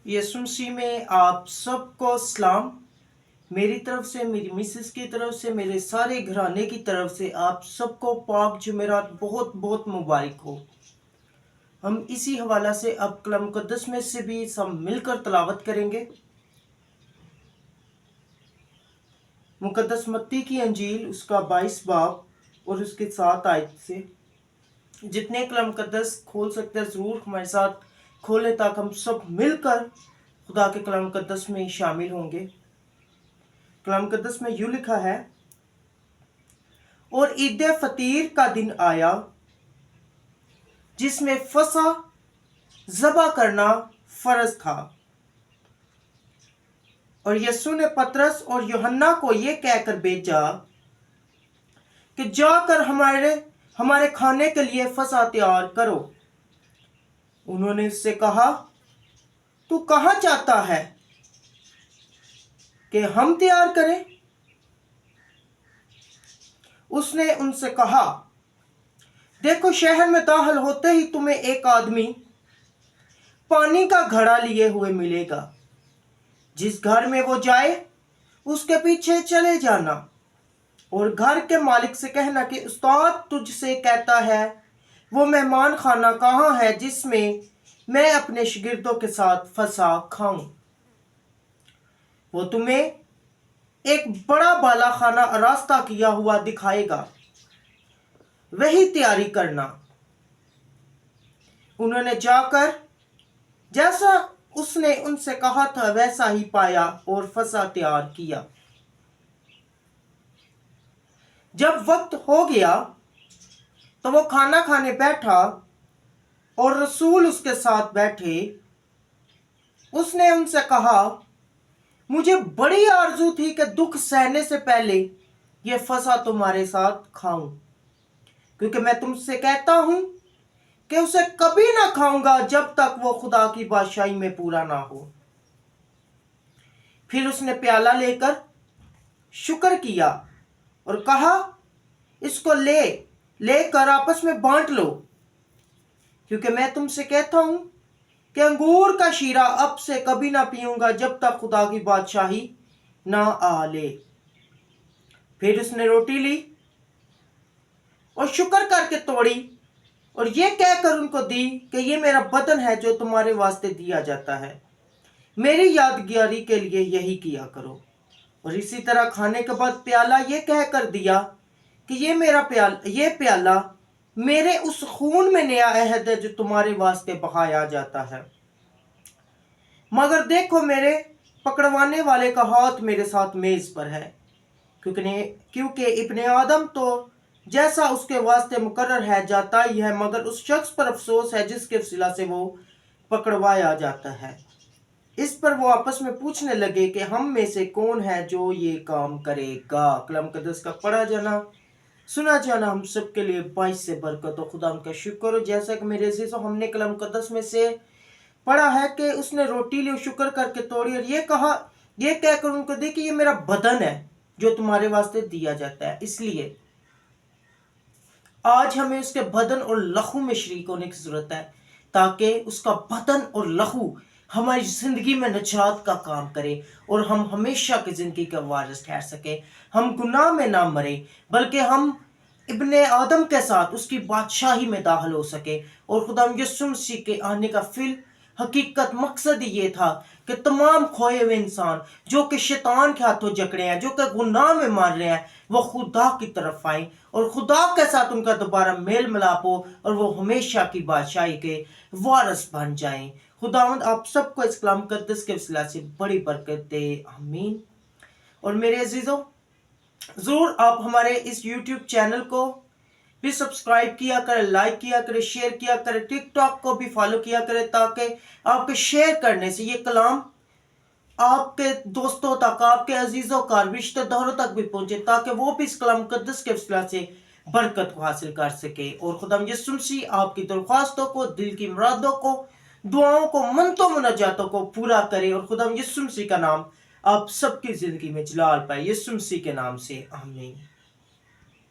यीशु मसीह में आप सबको सलाम। मेरी तरफ से, मेरी मिसेस की तरफ से, मेरे सारे घराने की तरफ से आप सबको पाक जुमेरात बहुत बहुत मुबारक हो। हम इसी हवाला से अब कलाम मुक़द्दस में से भी सब मिलकर तलावत करेंगे। मुक़द्दस मत्ती की अंजील उसका 22 बाब और उसके 7 आयत से। जितने कलाम मुक़द्दस खोल सकते हैं ज़रूर हमारे साथ खोलें ताकि हम सब मिलकर खुदा के कलाम मुक़द्दस में शामिल होंगे। कलाम मुक़द्दस में यूँ लिखा है, और ईद फतीर का दिन आया जिसमें फसा ज़बा करना फर्ज था। और यीशु ने पतरस और यूहन्ना को यह कहकर भेजा कि जाकर हमारे खाने के लिए फसा तैयार करो। उन्होंने उससे कहा, तू कहाँ चाहता है कि हम तैयार करें? उसने उनसे कहा, देखो, शहर में दाखिल होते ही तुम्हें एक आदमी पानी का घड़ा लिए हुए मिलेगा। जिस घर में वो जाए उसके पीछे चले जाना और घर के मालिक से कहना कि उस्ताद तुझसे कहता है, वो मेहमान खाना कहाँ है जिसमें मैं अपने शागिर्दों के साथ फसा खाऊं। वो तुम्हें एक बड़ा बाला खाना रास्ता किया हुआ दिखाएगा, वही तैयारी करना। उन्होंने जाकर जैसा उसने उनसे कहा था वैसा ही पाया और फसा तैयार किया। जब वक्त हो गया तो वो खाना खाने बैठा और रसूल उसके साथ बैठे। उसने उनसे कहा, मुझे बड़ी आरज़ू थी कि दुख सहने से पहले ये फसा तुम्हारे साथ खाऊं, क्योंकि मैं तुमसे कहता हूं कि उसे कभी ना खाऊंगा जब तक वो खुदा की बादशाही में पूरा ना हो। फिर उसने प्याला लेकर शुक्र किया और कहा, इसको लेकर आपस में बांट लो, क्योंकि मैं तुमसे कहता हूं कि अंगूर का शीरा अब से कभी ना पीऊंगा जब तक खुदा की बादशाही ना आ ले। फिर उसने रोटी ली और शुक्र करके तोड़ी और ये कहकर उनको दी कि ये मेरा बदन है जो तुम्हारे वास्ते दिया जाता है, मेरी यादगारी के लिए यही किया करो। और इसी तरह खाने के बाद प्याला ये कहकर दिया कि ये प्याला मेरे उस खून में नया अहद है जो तुम्हारे वास्ते बहाया जाता है। मगर देखो, मेरे पकड़वाने वाले का हाथ मेरे साथ मेज पर है, क्योंकि इब्ने आदम तो जैसा उसके वास्ते मुकर्रर है जाता ही है, मगर उस शख्स पर अफसोस है जिसके वसीला से वो पकड़वाया जाता है। इस पर वो आपस में पूछने लगे कि हम में से कौन है जो ये काम करेगा। कलाम मुक़द्दस का पढ़ा जाना, सुना जाना हम सबके लिए बाइस से बरकत हो। खुदा का शुक्र हो। जैसा कि मेरे अजीजों, हमने कलाम मुक़द्दस में से पढ़ा है कि उसने रोटी ली, शुक्र करके तोड़ी और ये कहकर उनको दी कि ये मेरा बदन है जो तुम्हारे वास्ते दिया जाता है। इसलिए आज हमें उसके बदन और लहू में शरीक होने की जरूरत है, ताकि उसका बदन और लहू हमारी जिंदगी में नजात का काम करे और हम हमेशा की जिंदगी का वारिस ठहर सके। हम गुनाह में ना मरे, बल्कि हम इब्ने आदम के साथ उसकी बादशाही में दाखिल हो सके। और खुदा यीशु मसीह के आने का हकीकत मकसद ही ये था कि तमाम खोए हुए इंसान जो कि शैतान के हाथों जकड़े हैं, जो कि गुनाह में मार रहे हैं, वो खुदा की तरफ आए और खुदा के साथ उनका दोबारा मेल मिलाप हो और वो हमेशा की बादशाही के वारिस बन जाएं। खुदावंद आप सबको इस कलाम मुक़द्दस के वसीला से बड़ी बरकत दे, आमीन। और मेरे अजीजों, जरूर आप हमारे इस YouTube चैनल को भी सब्सक्राइब किया करें, लाइक किया करें, शेयर किया करें, टिकटॉक को भी फॉलो किया करें, ताकि आपके शेयर करने से ये कलाम आपके दोस्तों तक, आपके अजीजों का, रिश्तेदारों तक भी पहुंचे, ताकि वो भी इस कलाम मुक़द्दस के वसीला से बरकत को हासिल कर सके। और खुदा यीशु मसीह आपकी दरख्वास्तों को, दिल की मुरादों को, दुआओं को, मनतों मुनाजातों को पूरा करे और खुदा यीशु मसीह का नाम आप सबकी जिंदगी में जलाल पाए। यीशु मसीह के नाम से आमीन।